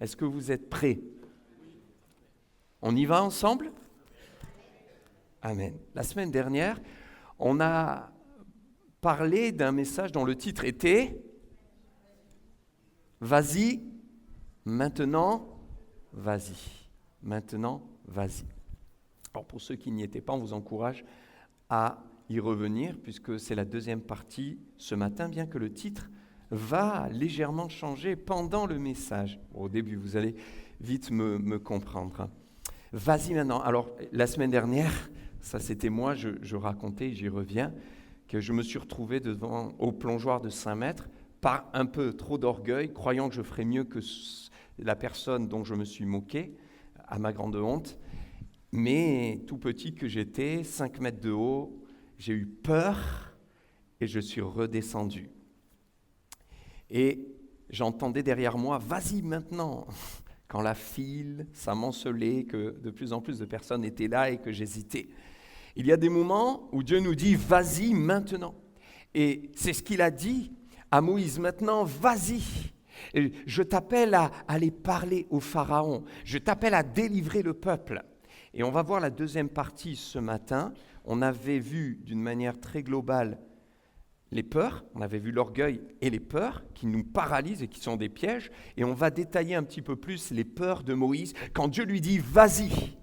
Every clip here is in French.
Est-ce que vous êtes prêts? On y va ensemble? Amen. La semaine dernière, on a parlé d'un message dont le titre était « Vas-y, maintenant, vas-y. Maintenant, vas-y ». Alors pour ceux qui n'y étaient pas, on vous encourage à y revenir puisque c'est la deuxième partie ce matin, bien que le titre va légèrement changer pendant le message. Au début, vous allez vite me comprendre. Vas-y maintenant. Alors la semaine dernière, ça c'était moi, je racontais, j'y reviens, que je me suis retrouvé au plongeoir de 5 mètres par un peu trop d'orgueil, croyant que je ferais mieux que la personne dont je me suis moqué, à ma grande honte. Mais tout petit que j'étais, 5 mètres de haut, j'ai eu peur et je suis redescendu. Et j'entendais derrière moi, vas-y maintenant, quand la file s'amoncelait, que de plus en plus de personnes étaient là et que j'hésitais. Il y a des moments où Dieu nous dit, vas-y maintenant. Et c'est ce qu'il a dit à Moïse, maintenant, vas-y. Et je t'appelle à aller parler au Pharaon, je t'appelle à délivrer le peuple. Et on va voir la deuxième partie ce matin. On avait vu d'une manière très globale les peurs, on avait vu l'orgueil et les peurs qui nous paralysent et qui sont des pièges. Et on va détailler un petit peu plus les peurs de Moïse quand Dieu lui dit « vas-y ».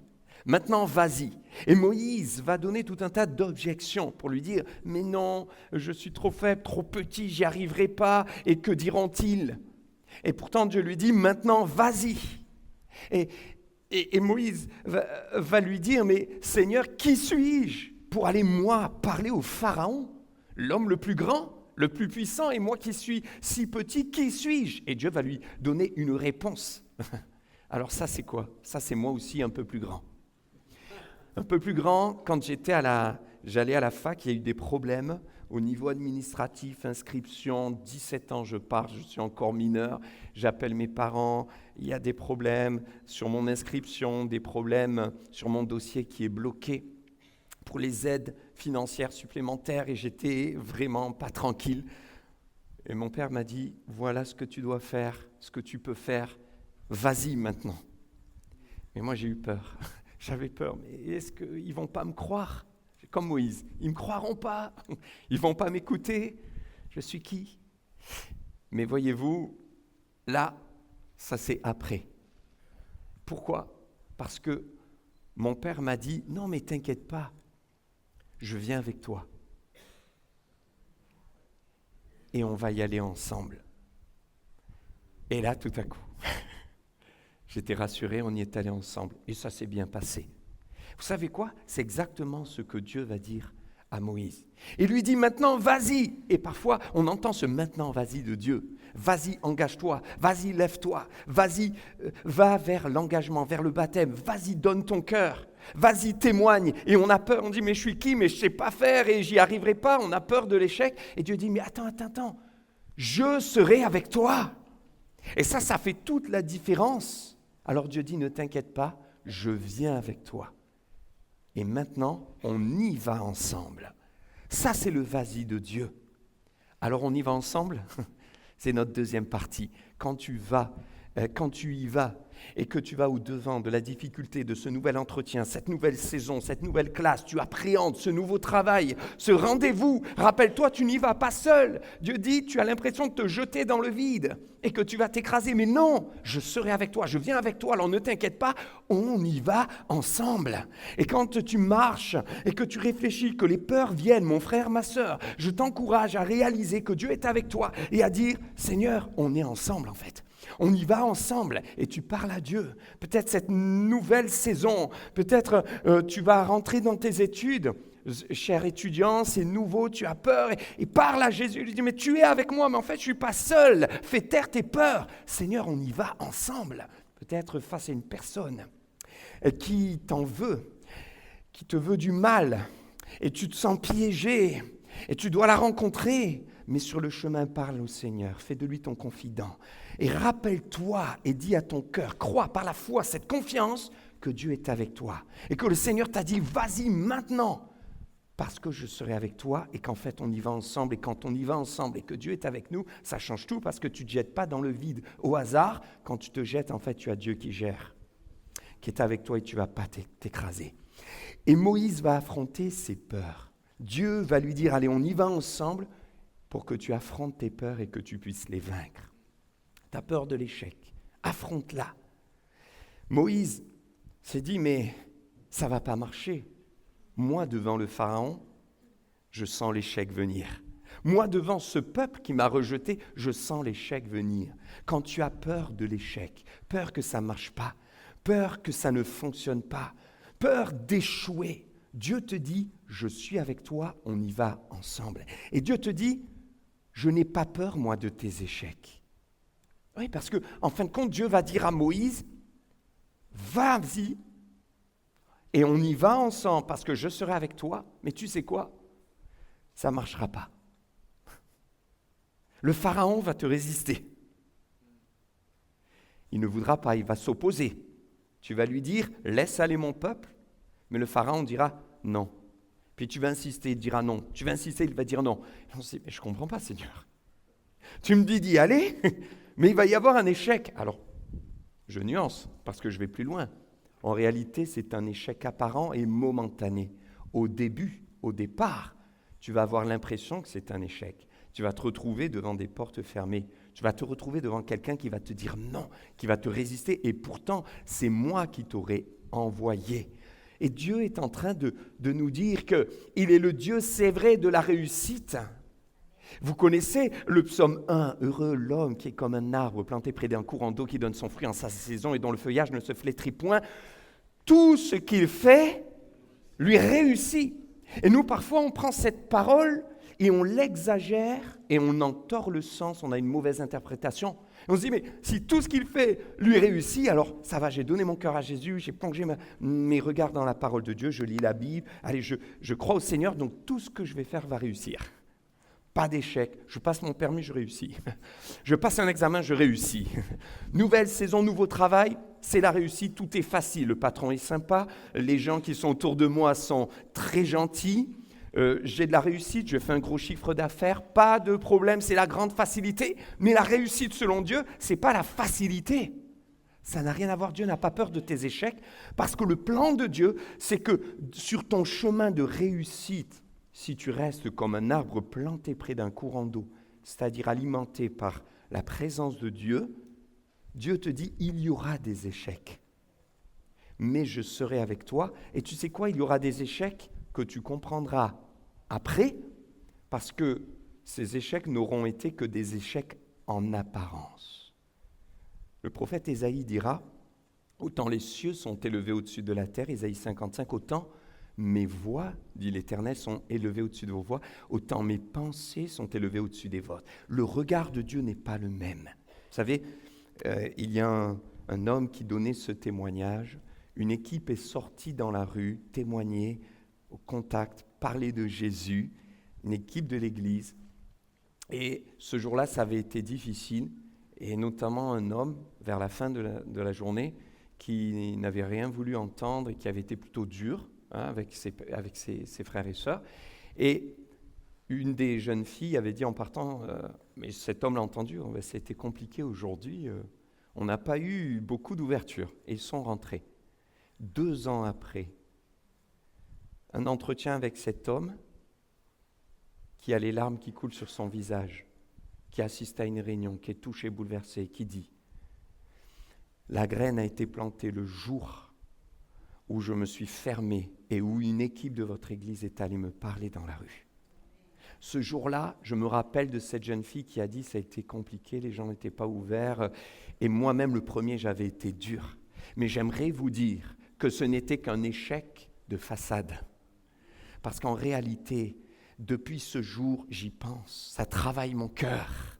Maintenant, vas-y. Et Moïse va donner tout un tas d'objections pour lui dire « mais non, je suis trop faible, trop petit, j'y arriverai pas, et que diront-ils » Et pourtant, Dieu lui dit « maintenant, vas-y ». Et Moïse va lui dire « mais Seigneur, qui suis-je pour aller, moi, parler au Pharaon, l'homme le plus grand, le plus puissant, et moi qui suis si petit, qui suis-je » Et Dieu va lui donner une réponse. Alors ça, c'est quoi? Ça, c'est moi aussi un peu plus grand. Un peu plus grand, quand j'allais à la fac, il y a eu des problèmes au niveau administratif, inscription, 17 ans je pars, je suis encore mineur, j'appelle mes parents, il y a des problèmes sur mon inscription, des problèmes sur mon dossier qui est bloqué pour les aides financières supplémentaires et j'étais vraiment pas tranquille. Et mon père m'a dit, voilà ce que tu dois faire, ce que tu peux faire, vas-y maintenant. Mais moi j'ai eu peur. J'avais peur, mais est-ce qu'ils ne vont pas me croire? Comme Moïse, ils ne me croiront pas, ils ne vont pas m'écouter. Je suis qui? Mais voyez-vous, là, ça c'est après. Pourquoi? Parce que mon père m'a dit, non mais t'inquiète pas, je viens avec toi. Et on va y aller ensemble. Et là, tout à coup, j'étais rassuré, on y est allé ensemble. Et ça s'est bien passé. Vous savez quoi? C'est exactement ce que Dieu va dire à Moïse. Il lui dit maintenant, vas-y. Et parfois, on entend ce maintenant, vas-y de Dieu. Vas-y, engage-toi. Vas-y, lève-toi. Vas-y, va vers l'engagement, vers le baptême. Vas-y, donne ton cœur. Vas-y, témoigne. Et on a peur, on dit, mais je suis qui? Mais je ne sais pas faire et j'y arriverai pas. On a peur de l'échec. Et Dieu dit, mais attends. Je serai avec toi. Et ça fait toute la différence. Alors Dieu dit, ne t'inquiète pas, je viens avec toi. Et maintenant, on y va ensemble. Ça, c'est le vas-y de Dieu. Alors, on y va ensemble? C'est notre deuxième partie. Quand tu y vas et que tu vas au-devant de la difficulté de ce nouvel entretien, cette nouvelle saison, cette nouvelle classe, tu appréhendes ce nouveau travail, ce rendez-vous. Rappelle-toi, tu n'y vas pas seul. Dieu dit, tu as l'impression de te jeter dans le vide et que tu vas t'écraser. Mais non, je serai avec toi, je viens avec toi. Alors ne t'inquiète pas, on y va ensemble. Et quand tu marches et que tu réfléchis, que les peurs viennent, mon frère, ma sœur, je t'encourage à réaliser que Dieu est avec toi et à dire, Seigneur, on est ensemble en fait. On y va ensemble et tu parles à Dieu. Peut-être cette nouvelle saison, peut-être tu vas rentrer dans tes études. Cher étudiant, c'est nouveau, tu as peur et parle à Jésus. Il lui dit, mais tu es avec moi, mais en fait, je ne suis pas seul. Fais taire tes peurs. Seigneur, on y va ensemble. Peut-être face à une personne qui t'en veut, qui te veut du mal et tu te sens piégé et tu dois la rencontrer. Mais sur le chemin, parle au Seigneur, fais de lui ton confident. Et rappelle-toi et dis à ton cœur, crois par la foi, cette confiance, que Dieu est avec toi. Et que le Seigneur t'a dit, vas-y maintenant. parce que je serai avec toi et qu'en fait on y va ensemble. Et quand on y va ensemble et que Dieu est avec nous, ça change tout parce que tu ne te jettes pas dans le vide au hasard. Quand tu te jettes, en fait, tu as Dieu qui gère, qui est avec toi et tu ne vas pas t'écraser. Et Moïse va affronter ses peurs. Dieu va lui dire, allez, on y va ensemble pour que tu affrontes tes peurs et que tu puisses les vaincre. Tu as peur de l'échec, affronte-la. Moïse s'est dit, mais ça ne va pas marcher. Moi, devant le Pharaon, je sens l'échec venir. Moi, devant ce peuple qui m'a rejeté, je sens l'échec venir. Quand tu as peur de l'échec, peur que ça ne marche pas, peur que ça ne fonctionne pas, peur d'échouer, Dieu te dit, je suis avec toi, on y va ensemble. Et Dieu te dit, je n'ai pas peur, moi, de tes échecs. Oui, parce qu'en fin de compte, Dieu va dire à Moïse, vas-y, et on y va ensemble parce que je serai avec toi, mais tu sais quoi? Ça ne marchera pas. Le Pharaon va te résister. Il ne voudra pas, il va s'opposer. Tu vas lui dire, laisse aller mon peuple, mais le Pharaon dira non. Puis tu vas insister, il dira non. Tu vas insister, il va dire non. Et on se dit, mais je ne comprends pas, Seigneur. Tu me dis d'y aller, mais il va y avoir un échec. Alors, je nuance, parce que je vais plus loin. En réalité, c'est un échec apparent et momentané. Au début, au départ, tu vas avoir l'impression que c'est un échec. Tu vas te retrouver devant des portes fermées. Tu vas te retrouver devant quelqu'un qui va te dire non, qui va te résister. Et pourtant, c'est moi qui t'aurais envoyé. Et Dieu est en train de nous dire qu'il est le Dieu, c'est vrai, de la réussite. Vous connaissez le psaume 1, « Heureux l'homme qui est comme un arbre planté près d'un courant d'eau qui donne son fruit en sa saison et dont le feuillage ne se flétrit point. Tout ce qu'il fait lui réussit. » Et nous, parfois, on prend cette parole et on l'exagère et on en tord le sens, on a une mauvaise interprétation. On se dit, mais si tout ce qu'il fait lui réussit, alors ça va, j'ai donné mon cœur à Jésus, j'ai plongé mes regards dans la parole de Dieu, je lis la Bible, allez, je crois au Seigneur, donc tout ce que je vais faire va réussir. Pas d'échec, je passe mon permis, je réussis. Je passe un examen, je réussis. Nouvelle saison, nouveau travail, c'est la réussite, tout est facile. Le patron est sympa, les gens qui sont autour de moi sont très gentils. J'ai de la réussite, je fais un gros chiffre d'affaires, pas de problème, c'est la grande facilité. Mais la réussite selon Dieu, c'est pas la facilité. Ça n'a rien à voir, Dieu n'a pas peur de tes échecs, parce que le plan de Dieu, c'est que sur ton chemin de réussite, si tu restes comme un arbre planté près d'un courant d'eau, c'est-à-dire alimenté par la présence de Dieu, Dieu te dit, il y aura des échecs. Mais je serai avec toi. Et tu sais quoi, il y aura des échecs que tu comprendras après, parce que ces échecs n'auront été que des échecs en apparence. Le prophète Ésaïe dira, autant les cieux sont élevés au-dessus de la terre, Ésaïe 55, autant mes voix, dit l'Éternel, sont élevées au-dessus de vos voix, autant mes pensées sont élevées au-dessus des vôtres. Le regard de Dieu n'est pas le même. Vous savez, il y a un homme qui donnait ce témoignage. Une équipe est sortie dans la rue, témoigner, au contact, parler de Jésus, une équipe de l'Église. Et ce jour-là, ça avait été difficile, et notamment un homme, vers la fin de la journée, qui n'avait rien voulu entendre et qui avait été plutôt dur, avec ses frères et sœurs. Et une des jeunes filles avait dit en partant, mais cet homme l'a entendu, c'était compliqué aujourd'hui, on n'a pas eu beaucoup d'ouverture. Et ils sont rentrés. 2 ans après, un entretien avec cet homme qui a les larmes qui coulent sur son visage, qui assiste à une réunion, qui est touché, bouleversé, qui dit « La graine a été plantée le jour où je me suis fermé et où une équipe de votre église est allée me parler dans la rue. » Ce jour-là, je me rappelle de cette jeune fille qui a dit « Ça a été compliqué, les gens n'étaient pas ouverts. » Et moi-même, le premier, j'avais été dur. Mais j'aimerais vous dire que ce n'était qu'un échec de façade. Parce qu'en réalité, depuis ce jour, j'y pense. Ça travaille mon cœur.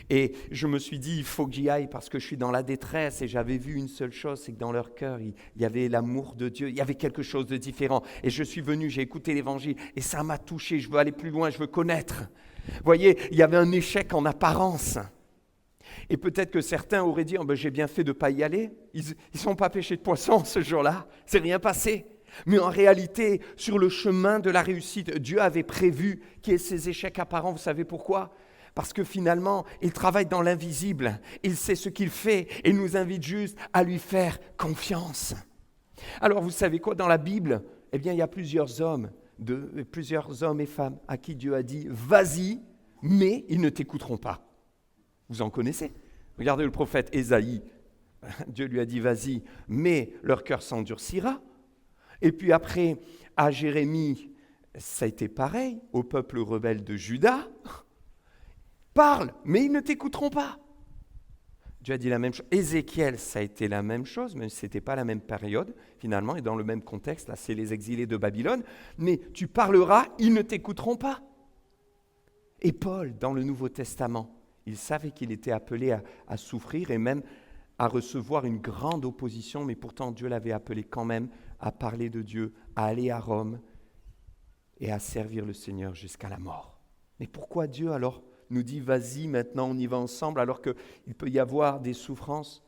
Et je me suis dit, il faut que j'y aille parce que je suis dans la détresse et j'avais vu une seule chose, c'est que dans leur cœur, il y avait l'amour de Dieu, il y avait quelque chose de différent. Et je suis venu, j'ai écouté l'évangile et ça m'a touché, je veux aller plus loin, je veux connaître. Vous voyez, il y avait un échec en apparence. Et peut-être que certains auraient dit, j'ai bien fait de ne pas y aller. Ils ne sont pas pêchés de poisson ce jour-là, c'est rien passé. Mais en réalité, sur le chemin de la réussite, Dieu avait prévu qu'il y ait ces échecs apparents. Vous savez pourquoi ? Parce que finalement, il travaille dans l'invisible. Il sait ce qu'il fait et il nous invite juste à lui faire confiance. Alors, vous savez quoi ? Dans la Bible, eh bien, il y a plusieurs hommes et femmes à qui Dieu a dit « Vas-y, mais ils ne t'écouteront pas. » Vous en connaissez ? Regardez le prophète Ésaïe. Dieu lui a dit « Vas-y, mais leur cœur s'endurcira. » Et puis après, à Jérémie, ça a été pareil, au peuple rebelle de Juda. Parle, mais ils ne t'écouteront pas. Dieu a dit la même chose. Ézéchiel, ça a été la même chose, même si ce n'était pas la même période, finalement, et dans le même contexte. Là, c'est les exilés de Babylone. Mais tu parleras, ils ne t'écouteront pas. Et Paul, dans le Nouveau Testament, il savait qu'il était appelé à souffrir et même à recevoir une grande opposition, mais pourtant Dieu l'avait appelé quand même à parler de Dieu, à aller à Rome et à servir le Seigneur jusqu'à la mort. Mais pourquoi Dieu alors nous dit « Vas-y, maintenant on y va ensemble » alors qu'il peut y avoir des souffrances ?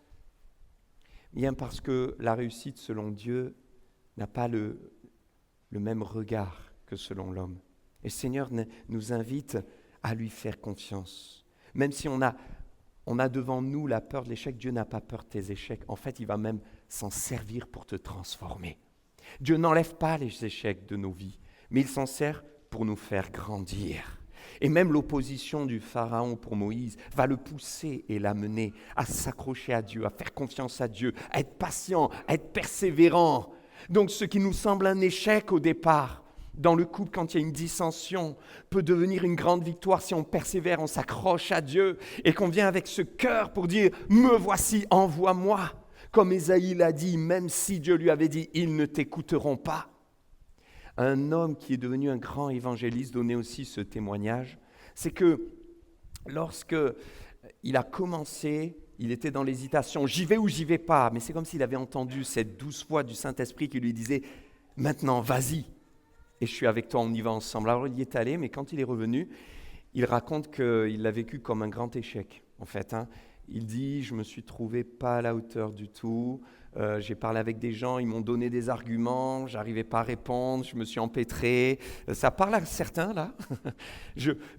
Bien parce que la réussite selon Dieu n'a pas le même regard que selon l'homme. Et le Seigneur nous invite à lui faire confiance. Même si on a devant nous la peur de l'échec, Dieu n'a pas peur de tes échecs. En fait, il va même s'en servir pour te transformer. Dieu n'enlève pas les échecs de nos vies, mais il s'en sert pour nous faire grandir. Et même l'opposition du Pharaon pour Moïse va le pousser et l'amener à s'accrocher à Dieu, à faire confiance à Dieu, à être patient, à être persévérant. Donc ce qui nous semble un échec au départ, dans le couple, quand il y a une dissension, peut devenir une grande victoire si on persévère, on s'accroche à Dieu et qu'on vient avec ce cœur pour dire « Me voici, envoie-moi ». Comme Ésaïe l'a dit, même si Dieu lui avait dit « Ils ne t'écouteront pas ». Un homme qui est devenu un grand évangéliste donnait aussi ce témoignage. C'est que lorsque il a commencé, il était dans l'hésitation « J'y vais ou j'y vais pas ?» Mais c'est comme s'il avait entendu cette douce voix du Saint-Esprit qui lui disait « Maintenant, vas-y !» Et je suis avec toi, on y va ensemble. Alors il y est allé, mais quand il est revenu, il raconte qu'il l'a vécu comme un grand échec, en fait. Il dit, je me suis trouvé pas à la hauteur du tout, j'ai parlé avec des gens, ils m'ont donné des arguments, j'arrivais pas à répondre, je me suis empêtré. Ça parle à certains, là.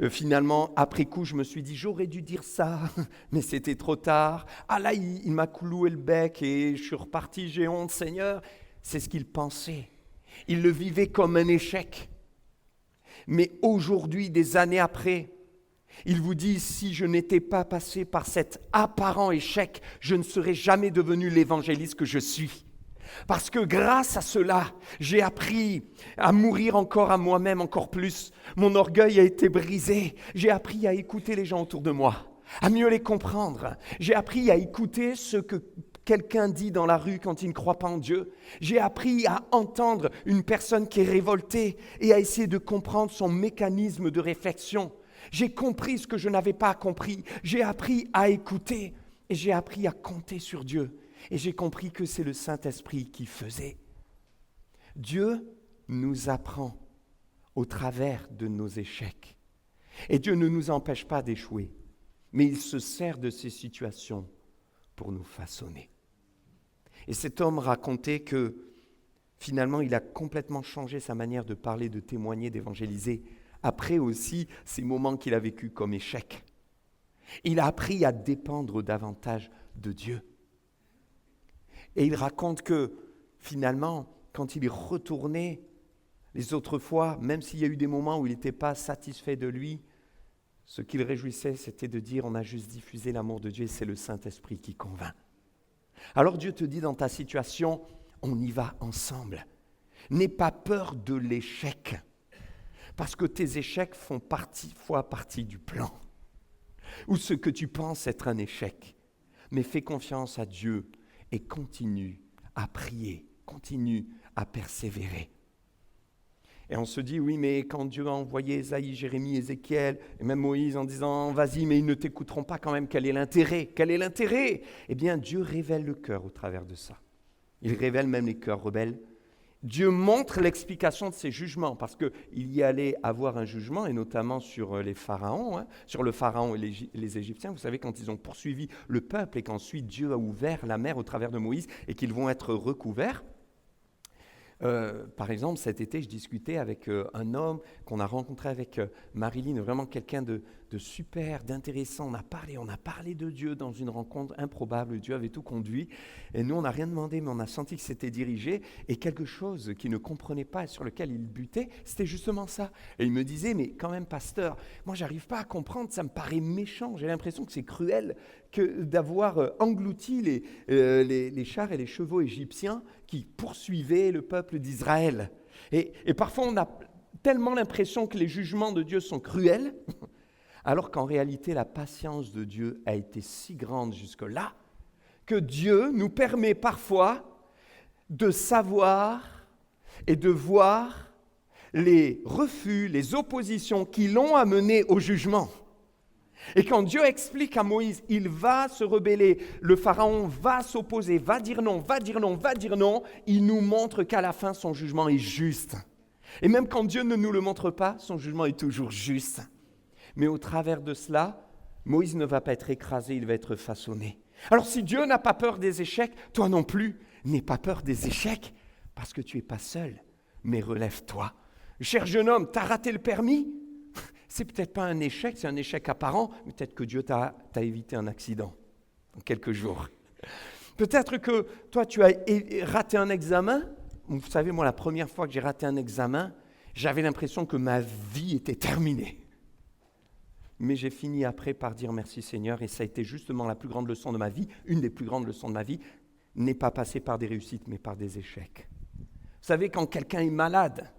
Finalement, après coup, je me suis dit, j'aurais dû dire ça, mais c'était trop tard. Ah là, il m'a cloué le bec et je suis reparti, j'ai honte, Seigneur. C'est ce qu'il pensait. Il le vivait comme un échec. Mais aujourd'hui, des années après, il vous dit, si je n'étais pas passé par cet apparent échec, je ne serais jamais devenu l'évangéliste que je suis. Parce que grâce à cela, j'ai appris à mourir encore à moi-même encore plus. Mon orgueil a été brisé. J'ai appris à écouter les gens autour de moi, à mieux les comprendre. J'ai appris à écouter ce que quelqu'un dit dans la rue quand il ne croit pas en Dieu. J'ai appris à entendre une personne qui est révoltée et à essayer de comprendre son mécanisme de réflexion. J'ai compris ce que je n'avais pas compris. J'ai appris à écouter et j'ai appris à compter sur Dieu. Et j'ai compris que c'est le Saint-Esprit qui faisait. Dieu nous apprend au travers de nos échecs. Et Dieu ne nous empêche pas d'échouer, mais il se sert de ces situations pour nous façonner. Et cet homme racontait que finalement, il a complètement changé sa manière de parler, de témoigner, d'évangéliser. Après aussi, ces moments qu'il a vécus comme échecs. Il a appris à dépendre davantage de Dieu. Et il raconte que finalement, quand il est retourné les autres fois, même s'il y a eu des moments où il n'était pas satisfait de lui, ce qui le réjouissait, c'était de dire, on a juste diffusé l'amour de Dieu et c'est le Saint-Esprit qui convainc. Alors Dieu te dit dans ta situation, on y va ensemble. N'aie pas peur de l'échec, parce que tes échecs font partie du plan, ou ce que tu penses être un échec. Mais fais confiance à Dieu et continue à prier, continue à persévérer. Et on se dit, oui, mais quand Dieu a envoyé Ésaïe, Jérémie, Ézéchiel, et même Moïse en disant, vas-y, mais ils ne t'écouteront pas quand même, quel est l'intérêt ? Quel est l'intérêt ? Eh bien, Dieu révèle le cœur au travers de ça. Il révèle même les cœurs rebelles. Dieu montre l'explication de ses jugements, parce qu'il y allait avoir un jugement, et notamment sur les pharaons, sur le pharaon et les Égyptiens. Vous savez, quand ils ont poursuivi le peuple, et qu'ensuite Dieu a ouvert la mer au travers de Moïse, et qu'ils vont être recouverts, Par exemple, cet été, je discutais avec un homme qu'on a rencontré avec Marilyn, vraiment quelqu'un de super, d'intéressant. On a parlé de Dieu dans une rencontre improbable. Dieu avait tout conduit. Et nous, on n'a rien demandé, mais on a senti que c'était dirigé. Et quelque chose qu'il ne comprenait pas et sur lequel il butait, c'était justement ça. Et il me disait, mais quand même, pasteur, moi, j'arrive pas à comprendre, ça me paraît méchant. J'ai l'impression que c'est cruel que d'avoir englouti les chars et les chevaux égyptiens qui poursuivaient le peuple d'Israël. Et parfois, on a tellement l'impression que les jugements de Dieu sont cruels, alors qu'en réalité, la patience de Dieu a été si grande jusque-là, que Dieu nous permet parfois de savoir et de voir les refus, les oppositions qui l'ont amené au jugement. Et quand Dieu explique à Moïse, il va se rebeller, le Pharaon va s'opposer, va dire non, va dire non, va dire non, il nous montre qu'à la fin, son jugement est juste. Et même quand Dieu ne nous le montre pas, son jugement est toujours juste. Mais au travers de cela, Moïse ne va pas être écrasé, il va être façonné. Alors si Dieu n'a pas peur des échecs, toi non plus, n'aie pas peur des échecs, parce que tu n'es pas seul, mais relève-toi. Cher jeune homme, tu as raté le permis ? C'est peut-être pas un échec, c'est un échec apparent, mais peut-être que Dieu t'a évité un accident en quelques jours. Peut-être que toi, tu as raté un examen. Vous savez, moi, la première fois que j'ai raté un examen, j'avais l'impression que ma vie était terminée. Mais j'ai fini après par dire merci Seigneur, et ça a été justement la plus grande leçon de ma vie, une des plus grandes leçons de ma vie, n'est pas passée par des réussites, mais par des échecs. Vous savez, quand quelqu'un est malade,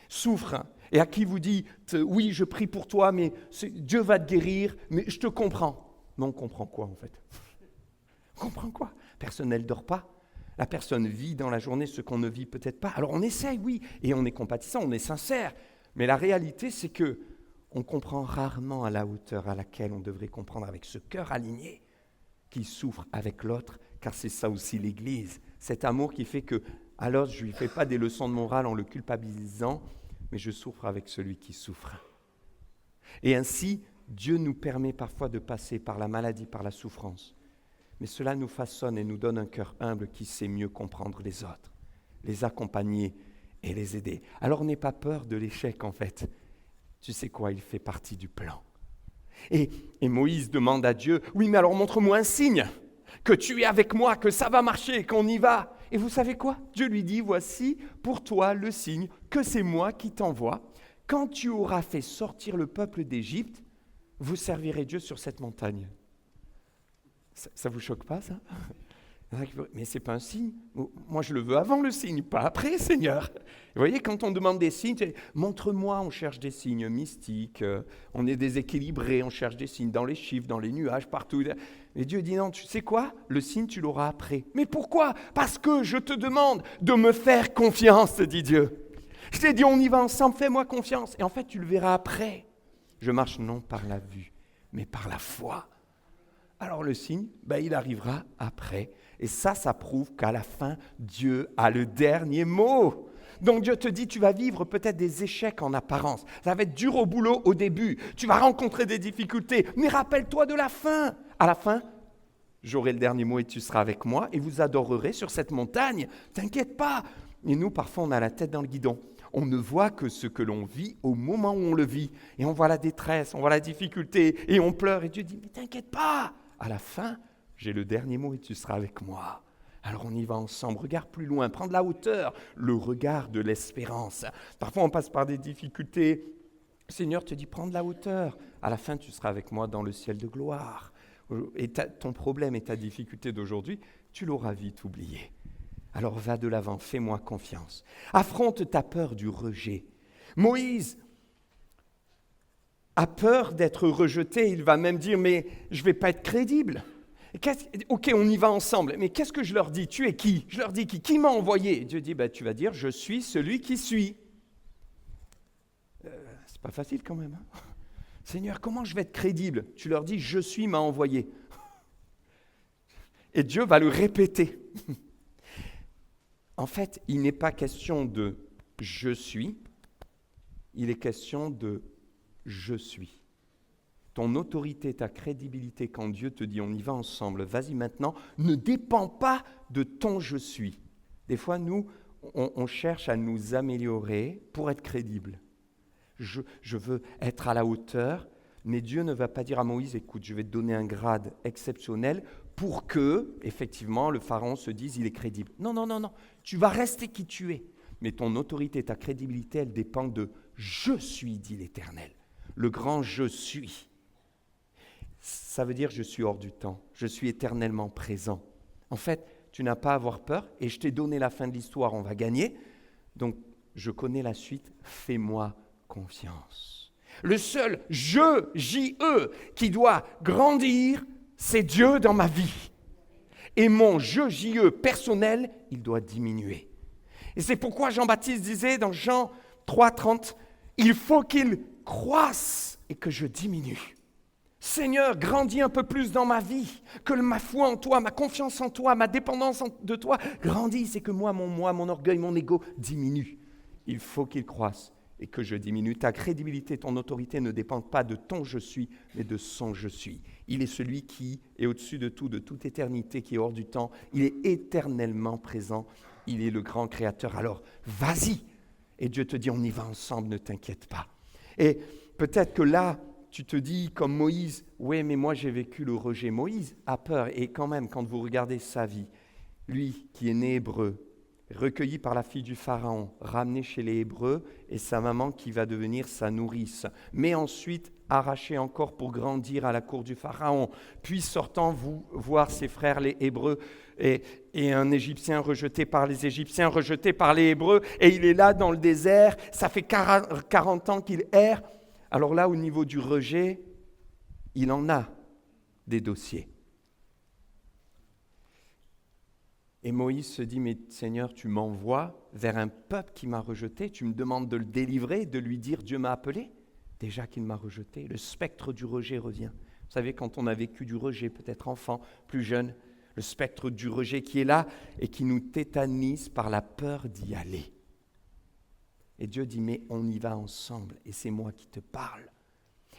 souffre, et à qui vous dit « Oui, je prie pour toi, mais Dieu va te guérir, mais je te comprends. » Mais on comprend quoi en fait ? On comprend quoi ? Personne ne dort pas. La personne vit dans la journée ce qu'on ne vit peut-être pas. Alors on essaye, oui, et on est compatissant, on est sincère. Mais la réalité, c'est que on comprend rarement à la hauteur à laquelle on devrait comprendre avec ce cœur aligné qui souffre avec l'autre, car c'est ça aussi l'Église. Cet amour qui fait que, alors je ne lui fais pas des leçons de morale en le culpabilisant, mais je souffre avec celui qui souffre. Et ainsi, Dieu nous permet parfois de passer par la maladie, par la souffrance. Mais cela nous façonne et nous donne un cœur humble qui sait mieux comprendre les autres, les accompagner et les aider. Alors n'aie pas peur de l'échec en fait. Tu sais quoi, il fait partie du plan. Et Moïse demande à Dieu, oui mais alors montre-moi un signe, que tu es avec moi, que ça va marcher, qu'on y va. Et vous savez quoi ? Dieu lui dit, voici pour toi le signe que c'est moi qui t'envoie. Quand tu auras fait sortir le peuple d'Égypte, vous servirez Dieu sur cette montagne. Ça vous choque pas, ça ? Mais ce n'est pas un signe. Moi, je le veux avant le signe, pas après, Seigneur. Vous voyez, quand on demande des signes, montre-moi, on cherche des signes mystiques, on est déséquilibré, on cherche des signes dans les chiffres, dans les nuages, partout. Et Dieu dit non, tu sais quoi ? Le signe, tu l'auras après. Mais pourquoi ? Parce que je te demande de me faire confiance, dit Dieu. Je t'ai dit, on y va ensemble, fais-moi confiance. Et en fait, tu le verras après. Je marche non par la vue, mais par la foi. Alors le signe, il arrivera après. Et ça prouve qu'à la fin, Dieu a le dernier mot. Donc Dieu te dit, tu vas vivre peut-être des échecs en apparence. Ça va être dur au boulot au début. Tu vas rencontrer des difficultés. Mais rappelle-toi de la fin. À la fin, j'aurai le dernier mot et tu seras avec moi et vous adorerez sur cette montagne. T'inquiète pas. Et nous, parfois, on a la tête dans le guidon. On ne voit que ce que l'on vit au moment où on le vit. Et on voit la détresse, on voit la difficulté et on pleure. Et Dieu dit, mais t'inquiète pas. À la fin, j'ai le dernier mot et tu seras avec moi. Alors on y va ensemble, regarde plus loin, prends de la hauteur, le regard de l'espérance. Parfois on passe par des difficultés. Le Seigneur te dit, prends de la hauteur. À la fin, tu seras avec moi dans le ciel de gloire. Et ton problème et ta difficulté d'aujourd'hui, tu l'auras vite oublié. Alors va de l'avant, fais-moi confiance. Affronte ta peur du rejet. Moïse a peur d'être rejeté. Il va même dire, mais je ne vais pas être crédible. Ok, on y va ensemble, mais qu'est-ce que je leur dis ? Tu es qui ? Je leur dis qui ? Qui m'a envoyé ? Dieu dit, tu vas dire, je suis celui qui suis. C'est pas facile quand même. Hein ? Seigneur, comment je vais être crédible ? Tu leur dis, je suis m'a envoyé. Et Dieu va le répéter. En fait, il n'est pas question de je suis, il est question de je suis. Ton autorité, ta crédibilité, quand Dieu te dit on y va ensemble, vas-y maintenant, ne dépend pas de ton je suis. Des fois, nous, on cherche à nous améliorer pour être crédible. Je veux être à la hauteur, mais Dieu ne va pas dire à Moïse, écoute, je vais te donner un grade exceptionnel pour que, effectivement, le Pharaon se dise, il est crédible. Non, non, non, non, tu vas rester qui tu es. Mais ton autorité, ta crédibilité, elle dépend de « je suis », dit l'Éternel. Le grand « je suis ». Ça veut dire « je suis hors du temps », je suis éternellement présent. En fait, tu n'as pas à avoir peur, et je t'ai donné la fin de l'histoire, on va gagner. Donc, je connais la suite, fais-moi confiance. Le seul « je », J-E, qui doit grandir, c'est Dieu dans ma vie. Et mon « je », J-E, personnel, il doit diminuer. Et c'est pourquoi Jean-Baptiste disait dans Jean 3,30, « Il faut qu'il croisse et que je diminue. » Seigneur, grandis un peu plus dans ma vie, que ma foi en toi, ma confiance en toi, ma dépendance de toi grandisse et que mon orgueil, mon ego diminue. Il faut qu'il croisse et que je diminue. Ta crédibilité, ton autorité ne dépendent pas de ton je suis, mais de son je suis. Il est celui qui est au-dessus de tout, de toute éternité, qui est hors du temps. Il est éternellement présent. Il est le grand créateur. Alors, vas-y. Et Dieu te dit, on y va ensemble, ne t'inquiète pas. Et peut-être que là, tu te dis comme Moïse, oui, mais moi j'ai vécu le rejet. Moïse a peur. Et quand même, quand vous regardez sa vie, lui qui est né hébreu, recueilli par la fille du Pharaon, ramené chez les Hébreux, et sa maman qui va devenir sa nourrice, mais ensuite arraché encore pour grandir à la cour du Pharaon, puis sortant voir ses frères les Hébreux, et un Égyptien rejeté par les Égyptiens, rejeté par les Hébreux, et il est là dans le désert, ça fait 40 ans qu'il erre. Alors là, au niveau du rejet, il en a des dossiers. Et Moïse se dit, mais Seigneur, tu m'envoies vers un peuple qui m'a rejeté, tu me demandes de le délivrer, de lui dire, Dieu m'a appelé, déjà qu'il m'a rejeté. Le spectre du rejet revient. Vous savez, quand on a vécu du rejet, peut-être enfant, plus jeune, le spectre du rejet qui est là et qui nous tétanise par la peur d'y aller. Et Dieu dit, mais on y va ensemble, et c'est moi qui te parle.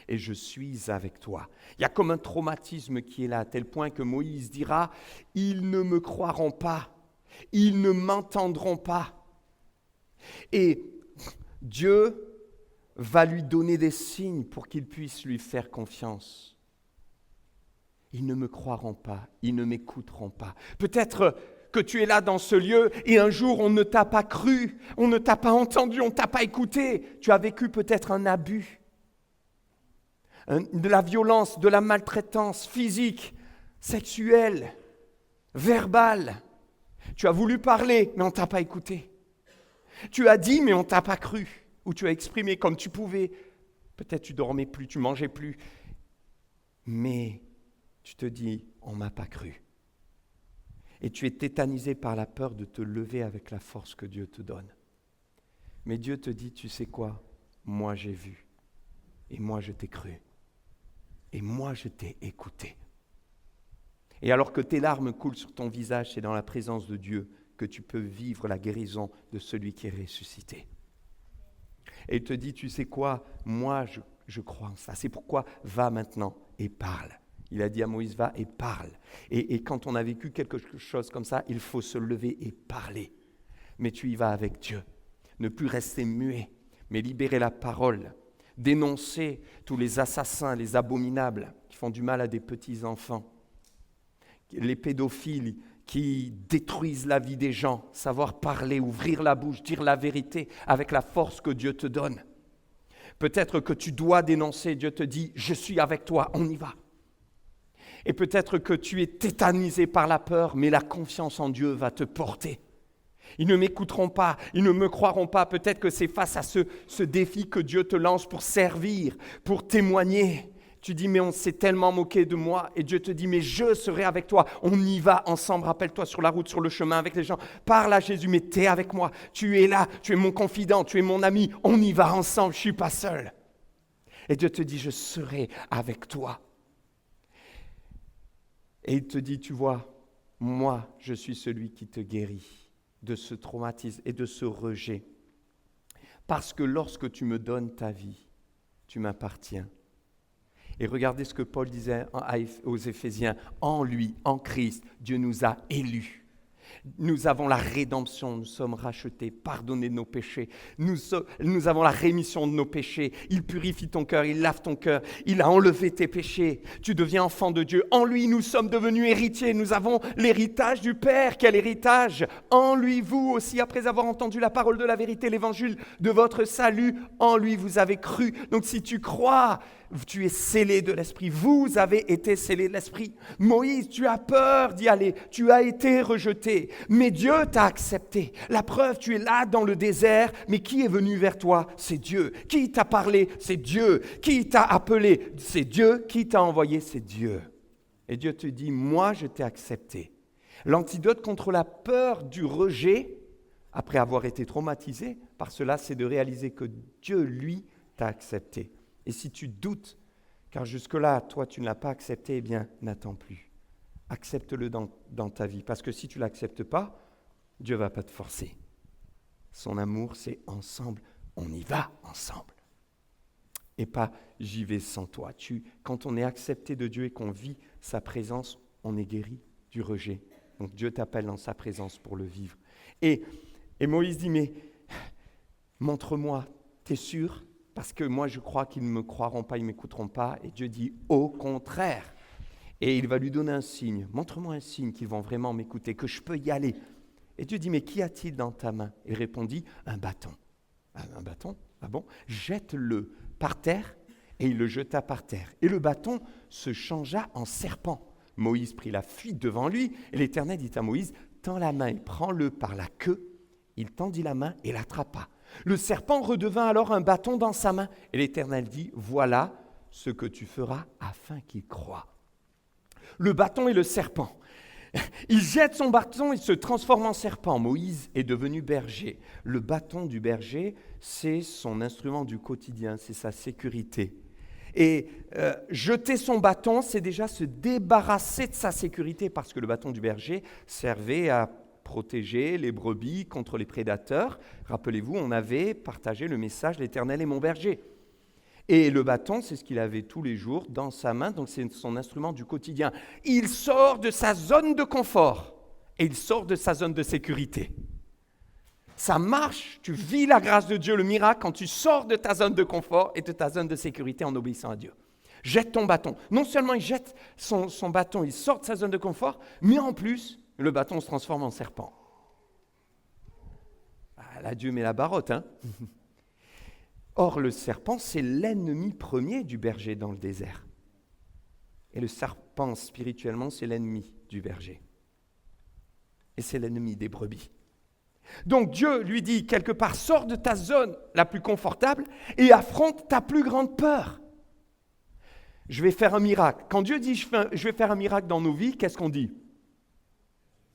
Et je suis avec toi. Il y a comme un traumatisme qui est là, à tel point que Moïse dira, ils ne me croiront pas, ils ne m'entendront pas. Et Dieu va lui donner des signes pour qu'il puisse lui faire confiance. Ils ne me croiront pas, ils ne m'écouteront pas. Peut-être que tu es là dans ce lieu et un jour on ne t'a pas cru, on ne t'a pas entendu, on ne t'a pas écouté. Tu as vécu peut-être un abus. De la violence, de la maltraitance physique, sexuelle, verbale. Tu as voulu parler, mais on ne t'a pas écouté. Tu as dit, mais on ne t'a pas cru. Ou tu as exprimé comme tu pouvais. Peut-être tu dormais plus, tu mangeais plus. Mais tu te dis, on ne m'a pas cru. Et tu es tétanisé par la peur de te lever avec la force que Dieu te donne. Mais Dieu te dit, tu sais quoi? Moi j'ai vu. Et moi je t'ai cru. Et moi, je t'ai écouté. Et alors que tes larmes coulent sur ton visage, c'est dans la présence de Dieu que tu peux vivre la guérison de celui qui est ressuscité. Et il te dit, tu sais quoi, moi, je crois en ça. C'est pourquoi, va maintenant et parle. Il a dit à Moïse, va et parle. Et quand on a vécu quelque chose comme ça, il faut se lever et parler. Mais tu y vas avec Dieu. Ne plus rester muet, mais libérer la parole. Dénoncer tous les assassins, les abominables qui font du mal à des petits-enfants, les pédophiles qui détruisent la vie des gens, savoir parler, ouvrir la bouche, dire la vérité avec la force que Dieu te donne. Peut-être que tu dois dénoncer, Dieu te dit, je suis avec toi, on y va. Et peut-être que tu es tétanisé par la peur, mais la confiance en Dieu va te porter. Ils ne m'écouteront pas, ils ne me croiront pas. Peut-être que c'est face à ce défi que Dieu te lance pour servir, pour témoigner. Tu dis, mais on s'est tellement moqué de moi. Et Dieu te dit, mais je serai avec toi. On y va ensemble. Rappelle-toi sur la route, sur le chemin avec les gens. Parle à Jésus, mais tu es avec moi. Tu es là, tu es mon confident, tu es mon ami. On y va ensemble, je ne suis pas seul. Et Dieu te dit, je serai avec toi. Et il te dit, tu vois, moi, je suis celui qui te guérit de ce traumatisme et de ce rejet. Parce que lorsque tu me donnes ta vie, tu m'appartiens. Et regardez ce que Paul disait aux Éphésiens, en lui, en Christ, Dieu nous a élus. Nous avons la rédemption, nous sommes rachetés, pardonnés de nos péchés. Nous avons la rémission de nos péchés. Il purifie ton cœur, il lave ton cœur, il a enlevé tes péchés. Tu deviens enfant de Dieu. En lui, nous sommes devenus héritiers. Nous avons l'héritage du Père. Quel héritage? En lui, vous aussi, après avoir entendu la parole de la vérité, l'évangile de votre salut, en lui, vous avez cru. Donc si tu crois, tu es scellé de l'Esprit. Vous avez été scellé de l'Esprit. Moïse, tu as peur d'y aller. Tu as été rejeté. Mais Dieu t'a accepté. La preuve, tu es là dans le désert. Mais qui est venu vers toi? C'est Dieu. Qui t'a parlé? C'est Dieu. Qui t'a appelé? C'est Dieu. Qui t'a envoyé? C'est Dieu. Et Dieu te dit, moi, je t'ai accepté. L'antidote contre la peur du rejet, après avoir été traumatisé par cela, c'est de réaliser que Dieu, lui, t'a accepté. Et si tu doutes, car jusque-là, toi, tu ne l'as pas accepté, eh bien, n'attends plus. Accepte-le dans ta vie. Parce que si tu ne l'acceptes pas, Dieu ne va pas te forcer. Son amour, c'est ensemble. On y va ensemble. Et pas j'y vais sans toi. Quand on est accepté de Dieu et qu'on vit sa présence, on est guéri du rejet. Donc Dieu t'appelle dans sa présence pour le vivre. Et Moïse dit, mais montre-moi, t'es sûr ? Parce que moi, je crois qu'ils ne me croiront pas, ils ne m'écouteront pas. Et Dieu dit, au contraire. Et il va lui donner un signe. Montre-moi un signe qu'ils vont vraiment m'écouter, que je peux y aller. Et Dieu dit, mais qu'y a-t-il dans ta main? Il répondit, un bâton. Un bâton? Ah bon? Jette-le par terre. Et il le jeta par terre. Et le bâton se changea en serpent. Moïse prit la fuite devant lui. Et l'Éternel dit à Moïse, tends la main et prends-le par la queue. Il tendit la main et l'attrapa. Le serpent redevint alors un bâton dans sa main. Et l'Éternel dit, voilà ce que tu feras afin qu'il croie. Le bâton et le serpent. Il jette son bâton et se transforme en serpent. Moïse est devenu berger. Le bâton du berger, c'est son instrument du quotidien, c'est sa sécurité. Et jeter son bâton, c'est déjà se débarrasser de sa sécurité, parce que le bâton du berger servait à protéger les brebis contre les prédateurs. Rappelez-vous, on avait partagé le message « L'Éternel est mon berger ». Et le bâton, c'est ce qu'il avait tous les jours dans sa main, donc c'est son instrument du quotidien. Il sort de sa zone de confort et il sort de sa zone de sécurité. Ça marche, tu vis la grâce de Dieu, le miracle, quand tu sors de ta zone de confort et de ta zone de sécurité en obéissant à Dieu. Jette ton bâton. Non seulement il jette son bâton, il sort de sa zone de confort, mais en plus, le bâton se transforme en serpent. Ah, là, Dieu met la barotte, hein. Or, le serpent, c'est l'ennemi premier du berger dans le désert. Et le serpent, spirituellement, c'est l'ennemi du berger. Et c'est l'ennemi des brebis. Donc Dieu lui dit, quelque part, sors de ta zone la plus confortable et affronte ta plus grande peur. Je vais faire un miracle. Quand Dieu dit, je vais faire un miracle dans nos vies, qu'est-ce qu'on dit?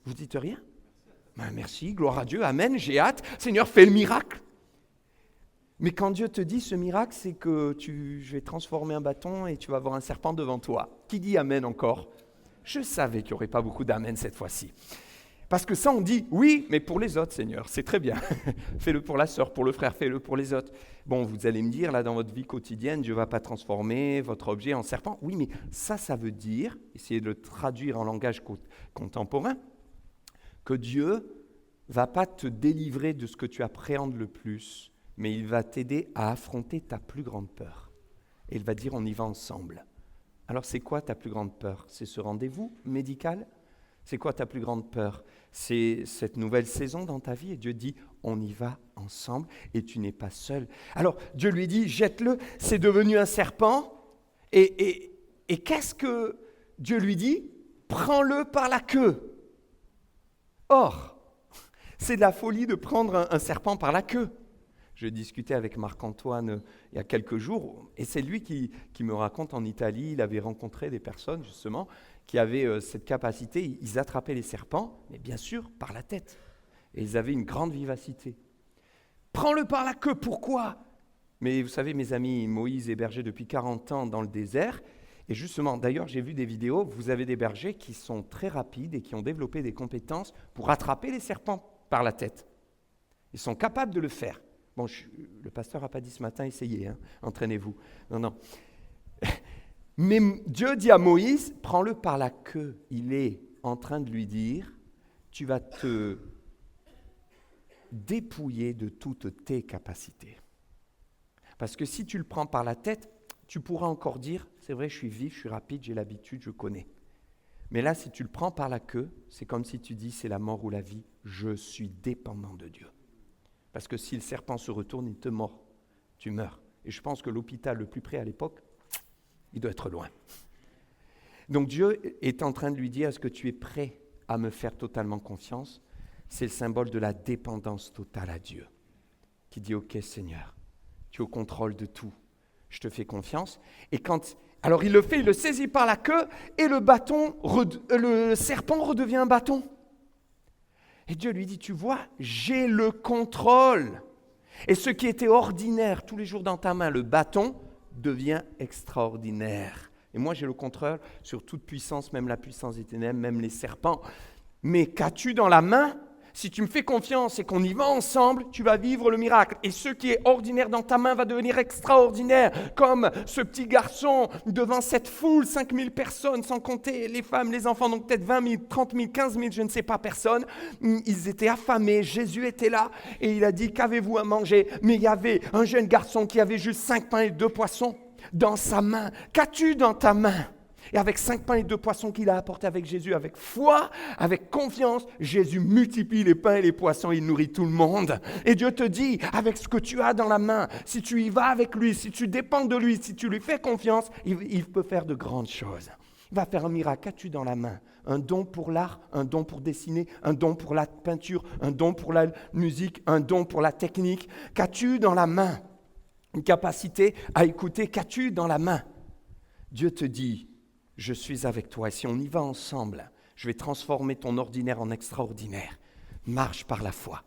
Vous dites rien? Ben, merci, gloire à Dieu, amen, j'ai hâte. Seigneur, fais le miracle. Mais quand Dieu te dit ce miracle, c'est que je vais transformer un bâton et tu vas avoir un serpent devant toi. Qui dit amen encore? Je savais qu'il n'y aurait pas beaucoup d'amen cette fois-ci. Parce que ça, on dit, oui, mais pour les autres, Seigneur, c'est très bien. Fais-le pour la sœur, pour le frère, fais-le pour les autres. Bon, vous allez me dire, là, dans votre vie quotidienne, Dieu ne va pas transformer votre objet en serpent. Oui, mais ça veut dire, essayez de le traduire en langage contemporain, que Dieu ne va pas te délivrer de ce que tu appréhendes le plus, mais il va t'aider à affronter ta plus grande peur. Et il va dire, on y va ensemble. Alors, c'est quoi ta plus grande peur? C'est ce rendez-vous médical? C'est quoi ta plus grande peur? C'est cette nouvelle saison dans ta vie. Et Dieu dit, on y va ensemble et tu n'es pas seul. Alors, Dieu lui dit, jette-le. C'est devenu un serpent. Et qu'est-ce que Dieu lui dit? Prends-le par la queue. Or, c'est de la folie de prendre un serpent par la queue. Je discutais avec Marc-Antoine il y a quelques jours, et c'est lui qui me raconte en Italie, il avait rencontré des personnes justement qui avaient cette capacité, ils attrapaient les serpents, mais bien sûr par la tête, et ils avaient une grande vivacité. Prends-le par la queue, pourquoi? Mais vous savez mes amis, Moïse est berger depuis 40 ans dans le désert, et justement, d'ailleurs j'ai vu des vidéos, vous avez des bergers qui sont très rapides et qui ont développé des compétences pour attraper les serpents par la tête. Ils sont capables de le faire. Bon, le pasteur n'a pas dit ce matin, essayez, hein, entraînez-vous. Non. Mais Dieu dit à Moïse, prends-le par la queue. Il est en train de lui dire, tu vas te dépouiller de toutes tes capacités. Parce que si tu le prends par la tête, tu pourras encore dire, c'est vrai, je suis vif, je suis rapide, j'ai l'habitude, je connais. Mais là, si tu le prends par la queue, c'est comme si tu dis, c'est la mort ou la vie, je suis dépendant de Dieu. Parce que si le serpent se retourne, il te mord, tu meurs. Et je pense que l'hôpital le plus près à l'époque, il doit être loin. Donc Dieu est en train de lui dire, est-ce que tu es prêt à me faire totalement confiance? C'est le symbole de la dépendance totale à Dieu, qui dit, ok Seigneur, tu es au contrôle de tout, je te fais confiance. Et alors il le fait, il le saisit par la queue, et le serpent redevient un bâton. Et Dieu lui dit, tu vois, j'ai le contrôle. Et ce qui était ordinaire tous les jours dans ta main, le bâton, devient extraordinaire. Et moi, j'ai le contrôle sur toute puissance, même la puissance des ténèbres, même les serpents. Mais qu'as-tu dans la main? Si tu me fais confiance et qu'on y va ensemble, tu vas vivre le miracle. Et ce qui est ordinaire dans ta main va devenir extraordinaire. Comme ce petit garçon devant cette foule, 5000 personnes, sans compter les femmes, les enfants, donc peut-être 20 000, 30 000, 15 000, je ne sais pas, personnes. Ils étaient affamés, Jésus était là et il a dit, qu'avez-vous à manger? Mais il y avait un jeune garçon qui avait juste 5 pains et 2 poissons dans sa main. Qu'as-tu dans ta main? Et avec 5 pains et 2 poissons qu'il a apportés avec Jésus, avec foi, avec confiance, Jésus multiplie les pains et les poissons, il nourrit tout le monde. Et Dieu te dit, avec ce que tu as dans la main, si tu y vas avec lui, si tu dépends de lui, si tu lui fais confiance, il peut faire de grandes choses. Il va faire un miracle. Qu'as-tu dans la main? Un don pour l'art, un don pour dessiner, un don pour la peinture, un don pour la musique, un don pour la technique. Qu'as-tu dans la main? Une capacité à écouter. Qu'as-tu dans la main? Dieu te dit, je suis avec toi et si on y va ensemble, je vais transformer ton ordinaire en extraordinaire. Marche par la foi.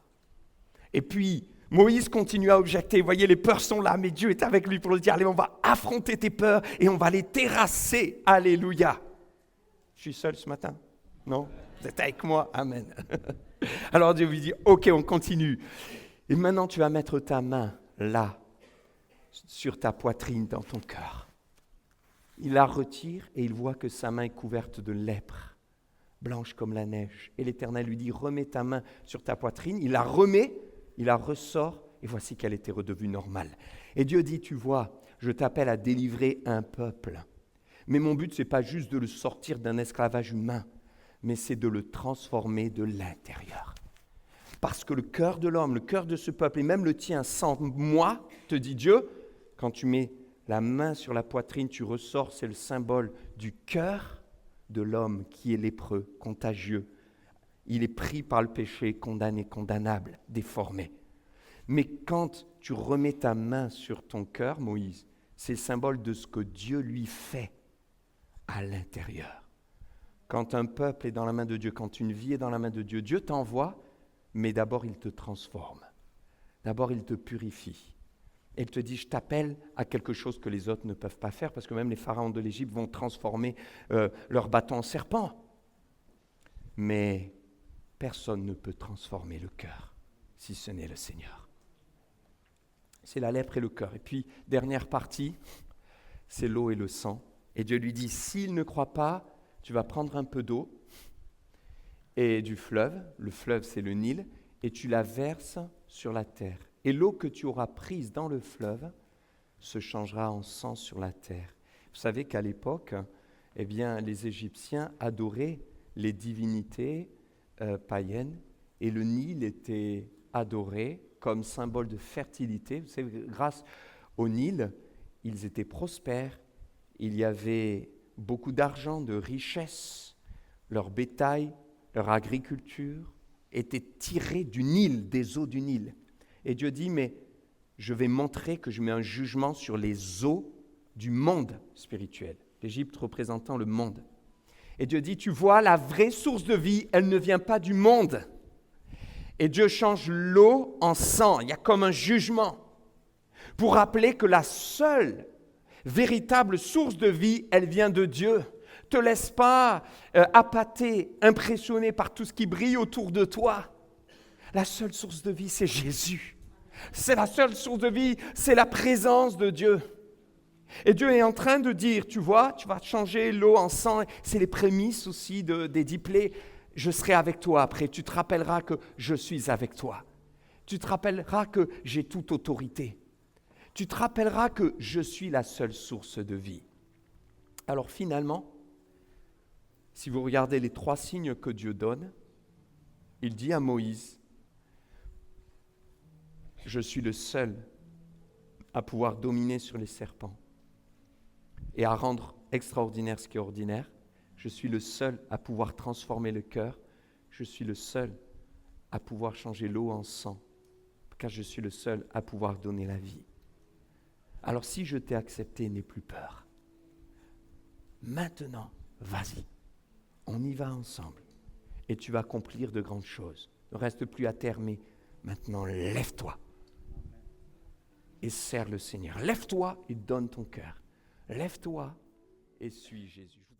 Et puis, Moïse continue à objecter. Vous voyez, les peurs sont là, mais Dieu est avec lui pour lui dire, allez, on va affronter tes peurs et on va les terrasser. Alléluia. Je suis seul ce matin? Non? Vous êtes avec moi? Amen. Alors Dieu lui dit, ok, on continue. Et maintenant, tu vas mettre ta main là, sur ta poitrine, dans ton cœur. Il la retire et il voit que sa main est couverte de lèpre, blanche comme la neige. Et l'Éternel lui dit, remets ta main sur ta poitrine. Il la remet, il la ressort et voici qu'elle était redevenue normale. Et Dieu dit, tu vois, je t'appelle à délivrer un peuple. Mais mon but, ce n'est pas juste de le sortir d'un esclavage humain, mais c'est de le transformer de l'intérieur. Parce que le cœur de l'homme, le cœur de ce peuple, et même le tien, sans moi, te dit Dieu, quand tu mets la main sur la poitrine, tu ressors, c'est le symbole du cœur de l'homme qui est lépreux, contagieux. Il est pris par le péché, condamné, condamnable, déformé. Mais quand tu remets ta main sur ton cœur, Moïse, c'est le symbole de ce que Dieu lui fait à l'intérieur. Quand un peuple est dans la main de Dieu, quand une vie est dans la main de Dieu, Dieu t'envoie, mais d'abord il te transforme. D'abord il te purifie. Et il te dit, je t'appelle à quelque chose que les autres ne peuvent pas faire, parce que même les pharaons de l'Égypte vont transformer leur bâton en serpent. Mais personne ne peut transformer le cœur, si ce n'est le Seigneur. C'est la lèpre et le cœur. Et puis, dernière partie, c'est l'eau et le sang. Et Dieu lui dit, s'il ne croit pas, tu vas prendre un peu d'eau et du fleuve, le fleuve c'est le Nil, et tu la verses sur la terre. Et l'eau que tu auras prise dans le fleuve se changera en sang sur la terre. Vous savez qu'à l'époque, eh bien, les Égyptiens adoraient les divinités païennes et le Nil était adoré comme symbole de fertilité. Vous savez, grâce au Nil, ils étaient prospères. Il y avait beaucoup d'argent, de richesses. Leur bétail, leur agriculture était tirée du Nil, des eaux du Nil. Et Dieu dit, mais je vais montrer que je mets un jugement sur les eaux du monde spirituel. L'Égypte représentant le monde. Et Dieu dit, tu vois, la vraie source de vie, elle ne vient pas du monde. Et Dieu change l'eau en sang. Il y a comme un jugement pour rappeler que la seule véritable source de vie, elle vient de Dieu. Te laisse pas appâter, impressionné par tout ce qui brille autour de toi. La seule source de vie, c'est Jésus. C'est la seule source de vie, c'est la présence de Dieu. Et Dieu est en train de dire, tu vois, tu vas changer l'eau en sang. C'est les prémices aussi des 10 plaies. Je serai avec toi après. Tu te rappelleras que je suis avec toi. Tu te rappelleras que j'ai toute autorité. Tu te rappelleras que je suis la seule source de vie. Alors finalement, si vous regardez les 3 signes que Dieu donne, il dit à Moïse, je suis le seul à pouvoir dominer sur les serpents et à rendre extraordinaire ce qui est ordinaire. Je suis le seul à pouvoir transformer le cœur. Je suis le seul à pouvoir changer l'eau en sang, car je suis le seul à pouvoir donner la vie. Alors si je t'ai accepté, n'aie plus peur. Maintenant, vas-y, on y va ensemble et tu vas accomplir de grandes choses. Ne reste plus à terre, mais maintenant lève-toi et sers le Seigneur. Lève-toi et donne ton cœur. Lève-toi et suis Jésus.